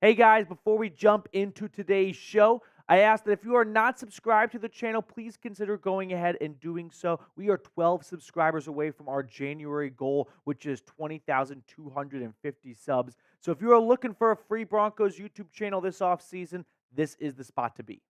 Hey guys, before we jump into today's show, I ask that if you are not subscribed to the channel, please consider going ahead and doing so. We are 12 subscribers away from our January goal, which is 20,250 subs. So if you are looking for a free Broncos YouTube channel this offseason, this is the spot to be.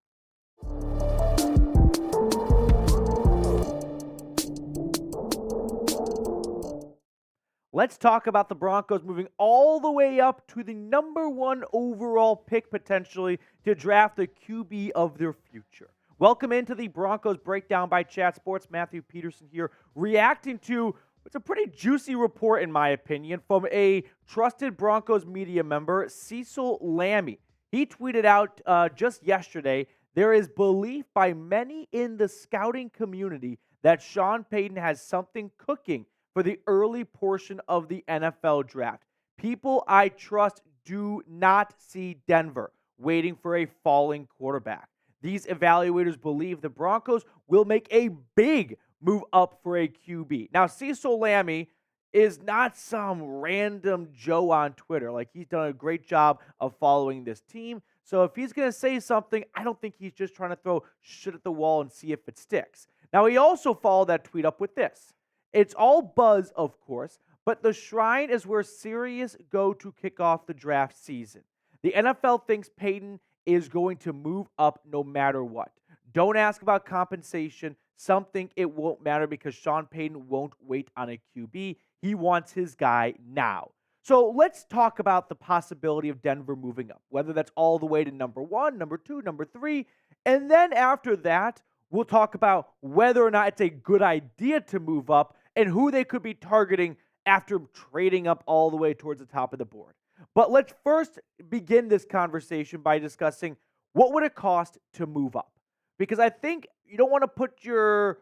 Let's talk about the Broncos moving all the way up to the number one overall pick potentially to draft the QB of their future. Welcome into the Broncos Breakdown by Chat Sports. Matthew Peterson here, reacting to what's a pretty juicy report, in my opinion, from a trusted Broncos media member, Cecil Lammey. He tweeted out just yesterday, there is belief by many in the scouting community that Sean Payton has something cooking for the early portion of the NFL draft. People I trust do not see Denver waiting for a falling quarterback. These evaluators believe the Broncos will make a big move up for a QB. Now, Cecil Lammey is not some random Joe on Twitter. Like, he's done a great job of following this team. So if he's going to say something, I don't think he's just trying to throw shit at the wall and see if it sticks. Now, he also followed that tweet up with this. It's all buzz, of course, but the Shrine is where serious go to kick off the draft season. The NFL thinks Payton is going to move up no matter what. Don't ask about compensation. Some think it won't matter because Sean Payton won't wait on a QB. He wants his guy now. So let's talk about the possibility of Denver moving up, whether that's all the way to number 1, number 2, number 3. And then after that, we'll talk about whether or not it's a good idea to move up and who they could be targeting after trading up all the way towards the top of the board. But let's first begin this conversation by discussing what would it cost to move up. Because I think you don't want to put the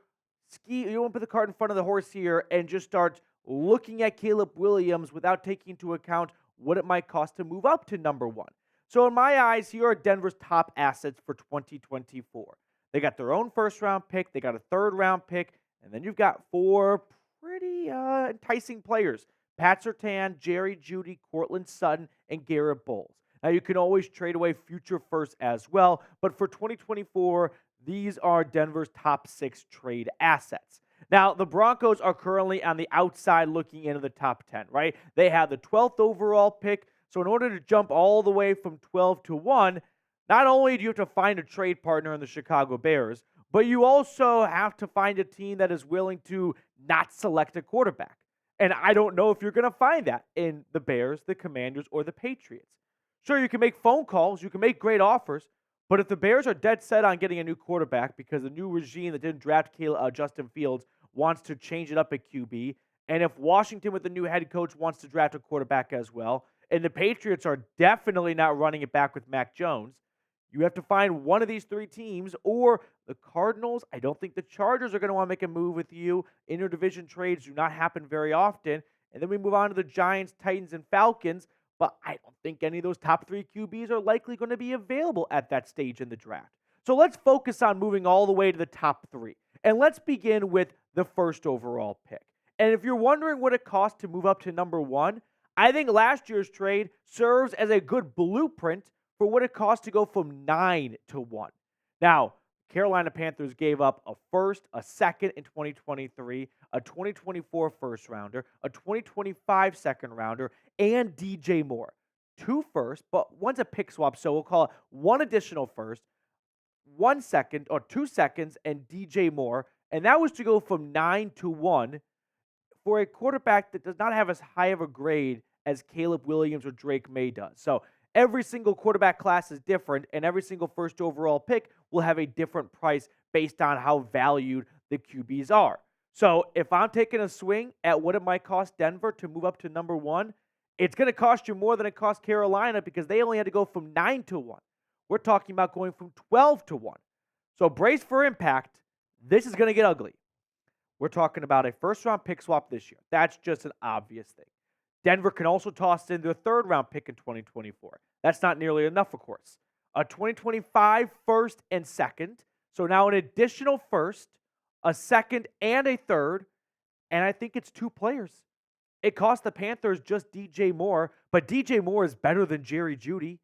cart in front of the horse here and just start looking at Caleb Williams without taking into account what it might cost to move up to number 1. So in my eyes, here are Denver's top assets for 2024. They got their own first-round pick, they got a third-round pick, and then you've got 4 pretty enticing players: Pat Surtain, Jerry Jeudy, Courtland Sutton, and Garett Bolles. Now, you can always trade away future firsts as well, but for 2024, these are Denver's top 6 trade assets. Now, the Broncos are currently on the outside looking into the top 10, right? They have the 12th overall pick, so in order to jump all the way from 12 to 1, not only do you have to find a trade partner in the Chicago Bears, but you also have to find a team that is willing to not select a quarterback. And I don't know if you're going to find that in the Bears, the Commanders, or the Patriots. Sure, you can make phone calls, you can make great offers, but if the Bears are dead set on getting a new quarterback because the new regime that didn't draft Justin Fields wants to change it up at QB, and if Washington with the new head coach wants to draft a quarterback as well, and the Patriots are definitely not running it back with Mac Jones, you have to find one of these 3 teams, or the Cardinals. I don't think the Chargers are going to want to make a move with you. Interdivision trades do not happen very often. And then we move on to the Giants, Titans, and Falcons. But I don't think any of those top 3 QBs are likely going to be available at that stage in the draft. So let's focus on moving all the way to the top 3. And let's begin with the first overall pick. And if you're wondering what it costs to move up to number 1, I think last year's trade serves as a good blueprint for what it costs to go from 9 to 1. Now, Carolina Panthers gave up a first, a second in 2023, a 2024 first rounder, a 2025 second rounder, and DJ Moore. 2 firsts, but one's a pick swap, so we'll call it 1 additional first, 1 second, or 2 seconds, and DJ Moore. And that was to go from 9 to 1 for a quarterback that does not have as high of a grade as Caleb Williams or Drake Maye does. So every single quarterback class is different, and every single first overall pick will have a different price based on how valued the QBs are. So if I'm taking a swing at what it might cost Denver to move up to number 1, it's going to cost you more than it cost Carolina because they only had to go from 9 to 1. We're talking about going from 12 to 1. So brace for impact. This is going to get ugly. We're talking about a first-round pick swap this year. That's just an obvious thing. Denver can also toss in their third-round pick in 2024. That's not nearly enough, of course. A 2025 first and second. So now an additional first, a second, and a third. And I think it's 2 players. It cost the Panthers just DJ Moore, but DJ Moore is better than Jerry Jeudy.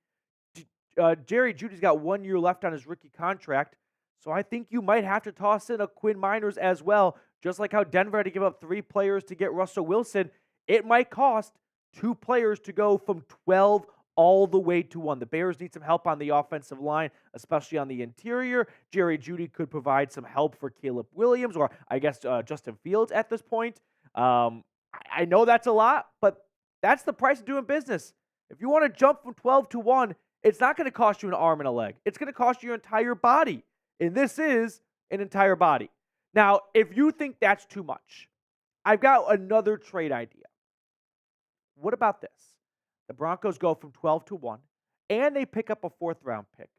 Jerry Jeudy's got 1 year left on his rookie contract, so I think you might have to toss in a Quinn Meinerz as well. Just like how Denver had to give up 3 players to get Russell Wilson, it might cost 2 players to go from 12 all the way to 1. The Bears need some help on the offensive line, especially on the interior. Jerry Jeudy could provide some help for Caleb Williams, or I guess Justin Fields at this point. I know that's a lot, but that's the price of doing business. If you want to jump from 12 to 1, it's not going to cost you an arm and a leg. It's going to cost you your entire body. And this is an entire body. Now, if you think that's too much, I've got another trade idea. What about this? The Broncos go from 12 to 1, and they pick up a 4th-round pick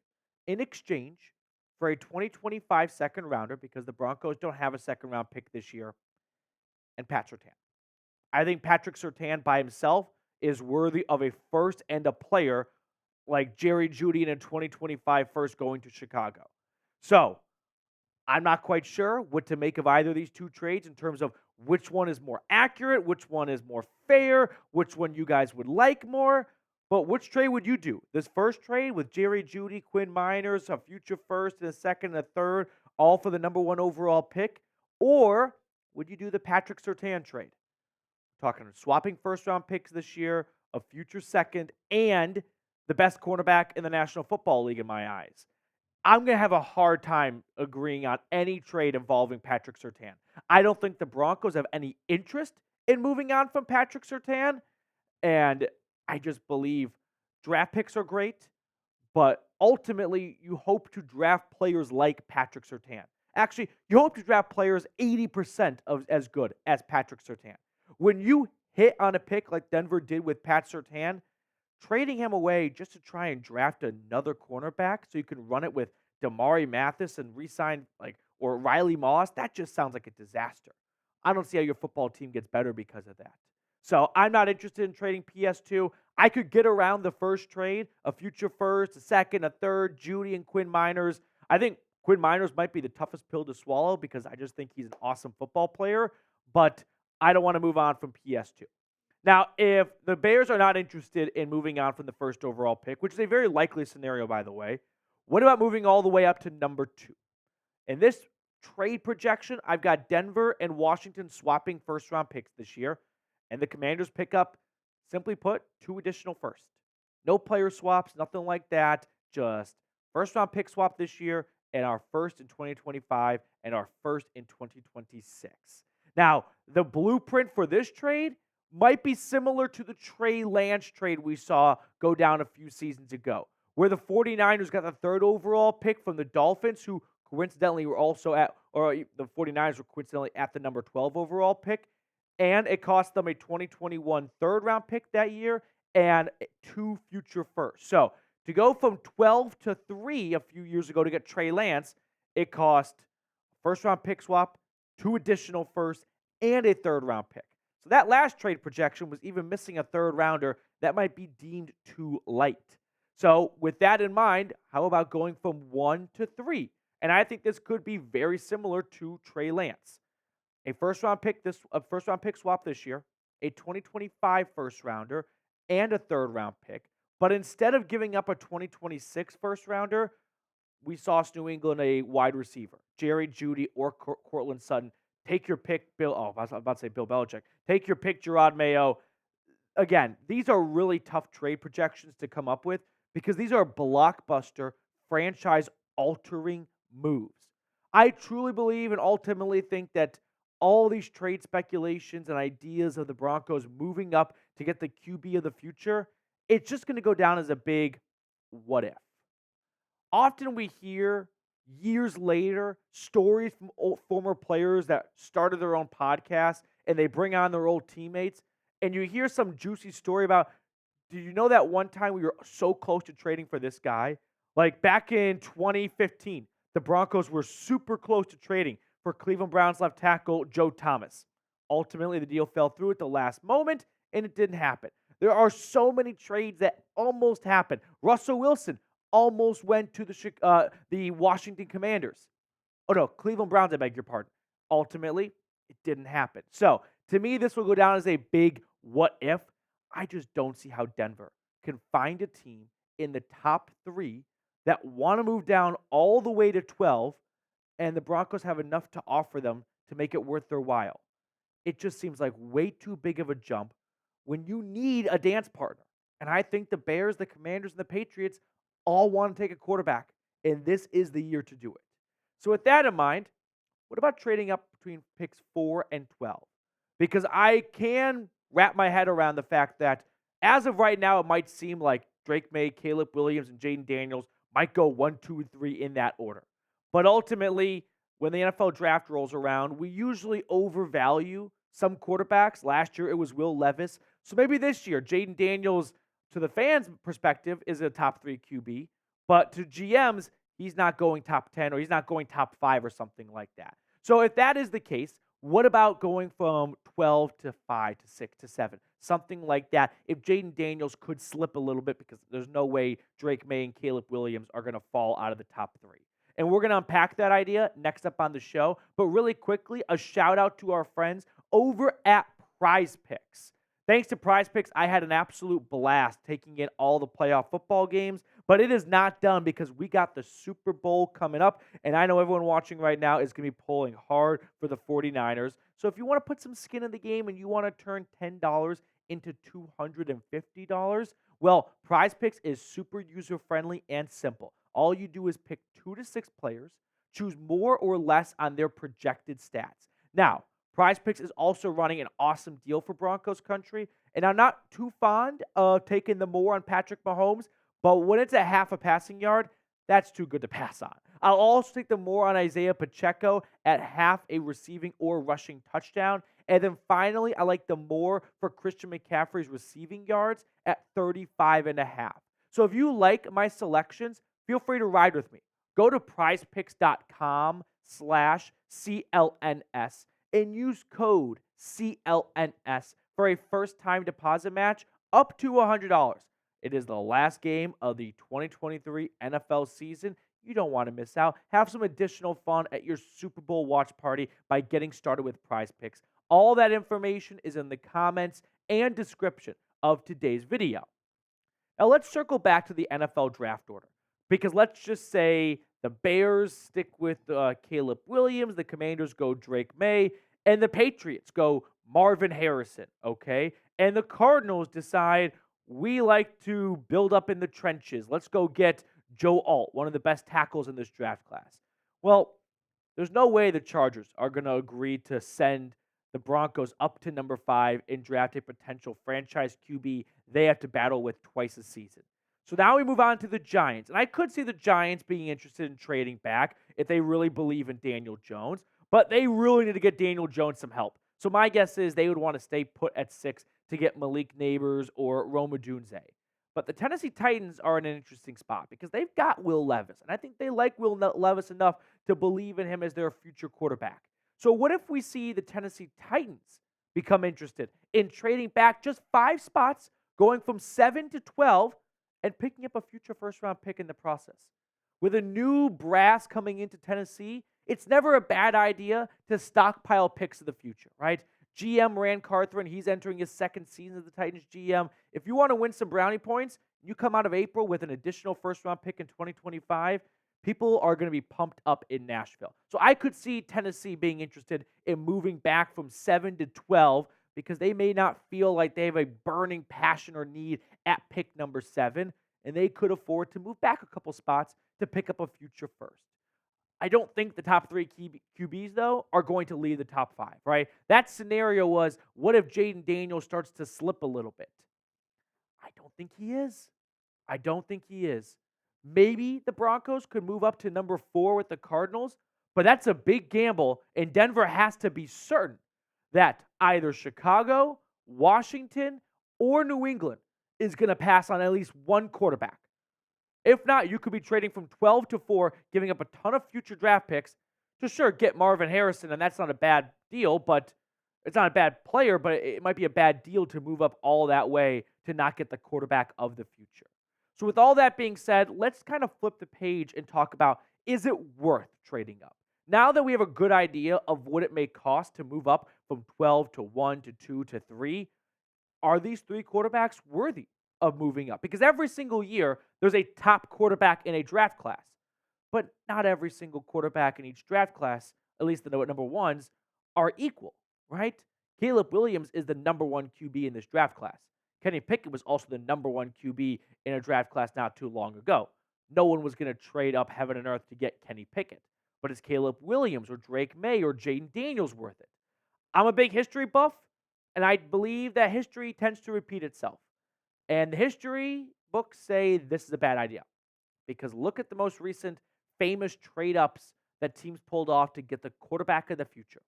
in exchange for a 2025 second-rounder, because the Broncos don't have a second-round pick this year, and Pat Surtain. I think Patrick Surtain by himself is worthy of a first and a player like Jerry Jeudy in a 2025 first going to Chicago. So, I'm not quite sure what to make of either of these two trades in terms of which one is more accurate, which one is more fair, which one you guys would like more. But which trade would you do? This first trade with Jerry Jeudy, Quinn Meinerz, a future first and a second and a third, all for the number 1 overall pick? Or would you do the Patrick Surtain trade? Talking swapping first-round picks this year, a future second, and the best cornerback in the National Football League in my eyes. I'm going to have a hard time agreeing on any trade involving Patrick Surtain. I don't think the Broncos have any interest in moving on from Patrick Surtain, and I just believe draft picks are great, but ultimately you hope to draft players like Patrick Surtain. Actually, you hope to draft players 80% of as good as Patrick Surtain. When you hit on a pick like Denver did with Pat Surtain, trading him away just to try and draft another cornerback so you can run it with Damari Mathis and re-sign or Riley Moss, that just sounds like a disaster. I don't see how your football team gets better because of that. So I'm not interested in trading PS2. I could get around the first trade, a future first, a second, a third, Jeudy and Quinn Meinerz. I think Quinn Meinerz might be the toughest pill to swallow because I just think he's an awesome football player, but I don't want to move on from PS2. Now, if the Bears are not interested in moving on from the first overall pick, which is a very likely scenario, by the way, what about moving all the way up to number 2? In this trade projection, I've got Denver and Washington swapping first-round picks this year, and the Commanders pick up, simply put, 2 additional firsts. No player swaps, nothing like that, just first-round pick swap this year and our first in 2025 and our first in 2026. Now, the blueprint for this trade might be similar to the Trey Lance trade we saw go down a few seasons ago, where the 49ers got the 3rd overall pick from the Dolphins, who coincidentally were also the 49ers were coincidentally at the number 12 overall pick, and it cost them a 2021 3rd-round pick that year and 2 future firsts. So to go from 12 to 3 a few years ago to get Trey Lance, it cost first-round pick swap, 2 additional firsts, and a 3rd-round pick. So that last trade projection was even missing a 3rd rounder that might be deemed too light. So with that in mind, how about going from 1 to 3? And I think this could be very similar to Trey Lance. A first-round pick swap this year, a 2025 first-rounder, and a 3rd-round pick. But instead of giving up a 2026 first-rounder, we saw New England a wide receiver, Jerry Jeudy or Courtland Sutton. Take your pick, I was about to say Bill Belichick. Take your pick, Gerard Mayo. Again, these are really tough trade projections to come up with because these are blockbuster, franchise-altering moves. I truly believe and ultimately think that all these trade speculations and ideas of the Broncos moving up to get the QB of the future, it's just going to go down as a big what if. Often we hear years later stories from former players that started their own podcast and they bring on their old teammates, and you hear some juicy story about, did you know that one time we were so close to trading for this guy? Like back in 2015, the Broncos were super close to trading for Cleveland Browns left tackle Joe Thomas. Ultimately, the deal fell through at the last moment, and it didn't happen. There are so many trades that almost happened. Russell Wilson almost went to the Washington Commanders. Oh, no, Cleveland Browns, I beg your pardon. Ultimately, it didn't happen. So, to me, this will go down as a big what if. I just don't see how Denver can find a team in the top 3 that want to move down all the way to 12, and the Broncos have enough to offer them to make it worth their while. It just seems like way too big of a jump when you need a dance partner. And I think the Bears, the Commanders, and the Patriots all want to take a quarterback, and this is the year to do it. So with that in mind, what about trading up between picks 4 and 12? Because I can wrap my head around the fact that as of right now, it might seem like Drake Maye, Caleb Williams, and Jayden Daniels might go 1, 2, and 3 in that order. But ultimately, when the NFL draft rolls around, we usually overvalue some quarterbacks. Last year, it was Will Levis. So maybe this year, Jayden Daniels, to the fans' perspective, is a top 3 QB. But to GMs, he's not going top 10 or he's not going top 5 or something like that. So if that is the case, what about going from 12 to 5 to 6 to 7? Something like that. If Jayden Daniels could slip a little bit because there's no way Drake Maye and Caleb Williams are going to fall out of the top 3. And we're going to unpack that idea next up on the show. But really quickly, a shout out to our friends over at Prize Picks. Thanks to Prize Picks, I had an absolute blast taking in all the playoff football games, but it is not done because we got the Super Bowl coming up, and I know everyone watching right now is going to be pulling hard for the 49ers. So if you want to put some skin in the game and you want to turn $10 into $250, well, Prize Picks is super user-friendly and simple. All you do is pick 2 to 6 players, choose more or less on their projected stats. Now, Prize Picks is also running an awesome deal for Broncos country, and I'm not too fond of taking the more on Patrick Mahomes, but when it's a half a passing yard, that's too good to pass on. I'll also take the more on Isaiah Pacheco at half a receiving or rushing touchdown, and then finally, I like the more for Christian McCaffrey's receiving yards at 35.5. So if you like my selections, feel free to ride with me. Go to prizepicks.com/CLNS and use code CLNS for a first-time deposit match up to $100. It is the last game of the 2023 NFL season. You don't want to miss out. Have some additional fun at your Super Bowl watch party by getting started with Prize Picks. All that information is in the comments and description of today's video. Now let's circle back to the NFL draft order, because let's just say the Bears stick with Caleb Williams, the Commanders go Drake Maye, and the Patriots go Marvin Harrison, okay? And the Cardinals decide we like to build up in the trenches. Let's go get Joe Alt, one of the best tackles in this draft class. Well, there's no way the Chargers are going to agree to send the Broncos up to number 5 and draft a potential franchise QB they have to battle with twice a season. So now we move on to the Giants. And I could see the Giants being interested in trading back if they really believe in Daniel Jones, but they really need to get Daniel Jones some help. So my guess is they would want to stay put at 6 to get Malik Neighbors or Rome Odunze. But the Tennessee Titans are in an interesting spot because they've got Will Levis, and I think they like Will Levis enough to believe in him as their future quarterback. So what if we see the Tennessee Titans become interested in trading back just 5 spots, going from 7 to 12, and picking up a future first-round pick in the process? With a new brass coming into Tennessee, it's never a bad idea to stockpile picks of the future, right? GM Rand Carthon, he's entering his 2nd season as the Titans GM. If you want to win some brownie points, you come out of April with an additional first-round pick in 2025, people are going to be pumped up in Nashville. So I could see Tennessee being interested in moving back from 7 to 12 because they may not feel like they have a burning passion or need at pick number 7, and they could afford to move back a couple spots to pick up a future first. I don't think the top 3 QBs, though, are going to lead the top 5, right? That scenario was, what if Jayden Daniels starts to slip a little bit? I don't think he is. Maybe the Broncos could move up to number 4 with the Cardinals, but that's a big gamble, and Denver has to be certain that either Chicago, Washington, or New England is going to pass on at least one quarterback. If not, you could be trading from 12 to 4, giving up a ton of future draft picks to, sure, get Marvin Harrison, and that's not a bad deal, but it's not a bad player, but it might be a bad deal to move up all that way to not get the quarterback of the future. So with all that being said, let's kind of flip the page and talk about, is it worth trading up? Now that we have a good idea of what it may cost to move up from 12 to 1 to 2 to 3, are these 3 quarterbacks worthy? of moving up. Because every single year, there's a top quarterback in a draft class. But not every single quarterback in each draft class, at least the number ones, are equal, right? Caleb Williams is the number one QB in this draft class. Kenny Pickett was also the number one QB in a draft class not too long ago. No one was going to trade up heaven and earth to get Kenny Pickett. But is Caleb Williams or Drake Maye or Jayden Daniels worth it? I'm a big history buff, and I believe that history tends to repeat itself. And the history books say this is a bad idea. Because look at the most recent famous trade-ups that teams pulled off to get the quarterback of the future.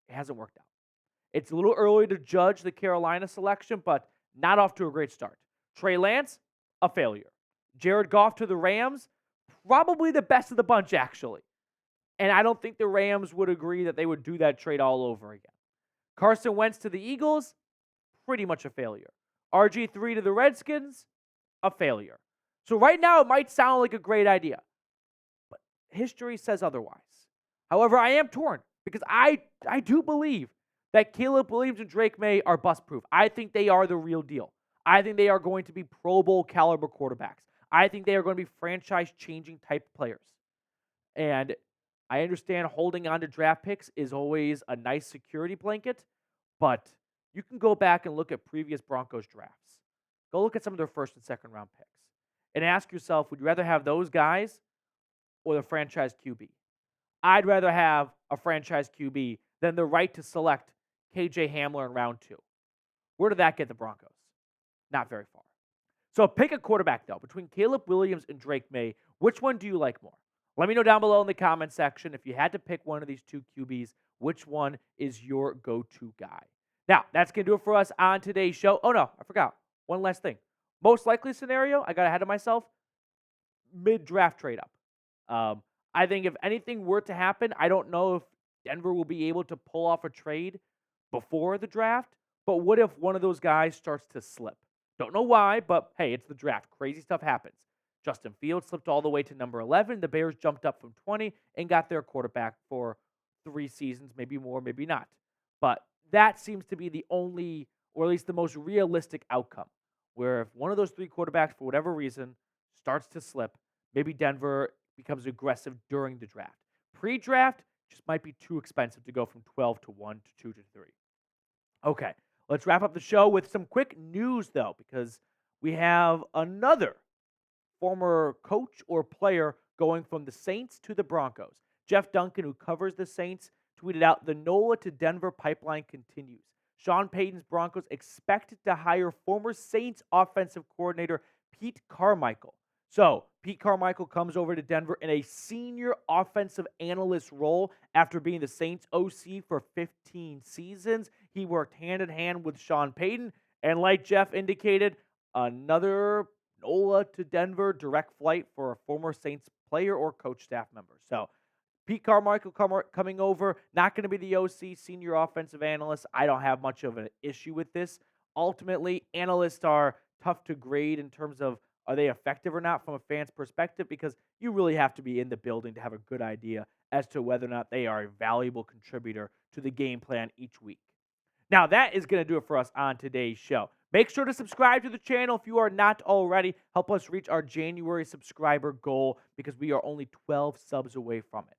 It hasn't worked out. It's a little early to judge the Carolina selection, but not off to a great start. Trey Lance, a failure. Jared Goff to the Rams, probably the best of the bunch, actually. And I don't think the Rams would agree that they would do that trade all over again. Carson Wentz to the Eagles, pretty much a failure. RG3 to the Redskins, a failure. So right now, it might sound like a great idea, but history says otherwise. However, I am torn because I do believe that Caleb Williams and Drake Maye are bust-proof. I think they are the real deal. I think they are going to be Pro Bowl caliber quarterbacks. I think they are going to be franchise-changing type players. And I understand holding on to draft picks is always a nice security blanket, but you can go back and look at previous Broncos drafts. Go look at some of their first and second round picks and ask yourself, would you rather have those guys or the franchise QB? I'd rather have a franchise QB than the right to select KJ Hamler in round 2. Where did that get the Broncos? Not very far. So pick a quarterback, though. Between Caleb Williams and Drake Maye, which one do you like more? Let me know down below in the comment section. If you had to pick one of these two QBs, which one is your go-to guy? Now, that's going to do it for us on today's show. Oh, no, I forgot. One last thing. Most likely scenario, I got ahead of myself, mid-draft trade up. I think if anything were to happen, I don't know if Denver will be able to pull off a trade before the draft, but what if one of those guys starts to slip? Don't know why, but hey, it's the draft. Crazy stuff happens. Justin Fields slipped all the way to number 11. The Bears jumped up from 20 and got their quarterback for 3 seasons, maybe more, maybe not. But that seems to be the only, or at least the most realistic outcome, where if one of those 3 quarterbacks, for whatever reason, starts to slip, maybe Denver becomes aggressive during the draft. Pre-draft just might be too expensive to go from 12 to 1 to 2 to 3. Okay, let's wrap up the show with some quick news, though, because we have another former coach or player going from the Saints to the Broncos. Jeff Duncan, who covers the Saints, tweeted out, the NOLA to Denver pipeline continues. Sean Payton's Broncos expected to hire former Saints offensive coordinator Pete Carmichael. So, Pete Carmichael comes over to Denver in a senior offensive analyst role after being the Saints OC for 15 seasons. He worked hand in hand with Sean Payton, and like Jeff indicated, another NOLA to Denver direct flight for a former Saints player or coach staff member. So, Pete Carmichael coming over, not going to be the OC, senior offensive analyst. I don't have much of an issue with this. Ultimately, analysts are tough to grade in terms of are they effective or not from a fan's perspective, because you really have to be in the building to have a good idea as to whether or not they are a valuable contributor to the game plan each week. Now, that is going to do it for us on today's show. Make sure to subscribe to the channel if you are not already. Help us reach our January subscriber goal because we are only 12 subs away from it.